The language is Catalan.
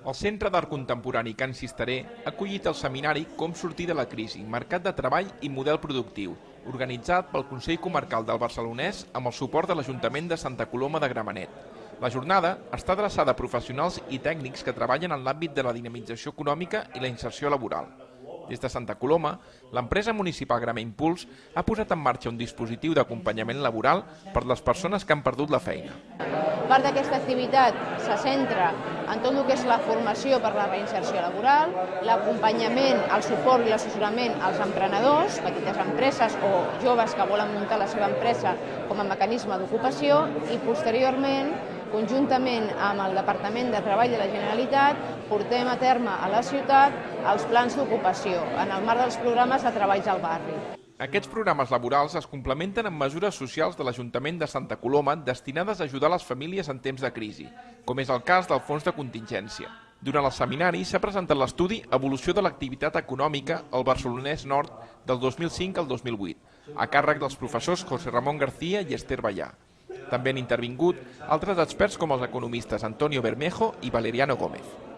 El Centre d'Art Contemporani Can Cisteré ha acollit el seminari Com sortir de la crisi, mercat de treball i model productiu, organitzat pel Consell Comarcal del Barcelonès amb el suport de l'Ajuntament de Santa Coloma de Gramenet. La jornada està adreçada a professionals i tècnics que treballen en l'àmbit de la dinamització econòmica i la inserció laboral. Des de Santa Coloma, l'empresa municipal Grama Impuls ha posat en marxa un dispositiu d'acompanyament laboral per a les persones que han perdut la feina. Part d'aquesta activitat se centra en tot el que és la formació per la reinserció laboral, l'acompanyament, el suport i l'assessorament als emprenedors, petites empreses o joves que volen muntar la seva empresa com a mecanisme d'ocupació i posteriorment, conjuntament amb el Departament de Treball de la Generalitat, portem a terme a la ciutat els plans d'ocupació en el marc dels programes de treballs al barri. Aquests programes laborals es complementen amb mesures socials de l'Ajuntament de Santa Coloma destinades a ajudar les famílies en temps de crisi, com és el cas del fons de contingència. Durant el seminari s'ha presentat l'estudi Evolució de l'activitat econòmica al Barcelonès Nord del 2005 al 2008, a càrrec dels professors José Ramón García i Esther Ballà. També han intervingut altres experts com els economistes Antonio Bermejo i Valeriano Gómez.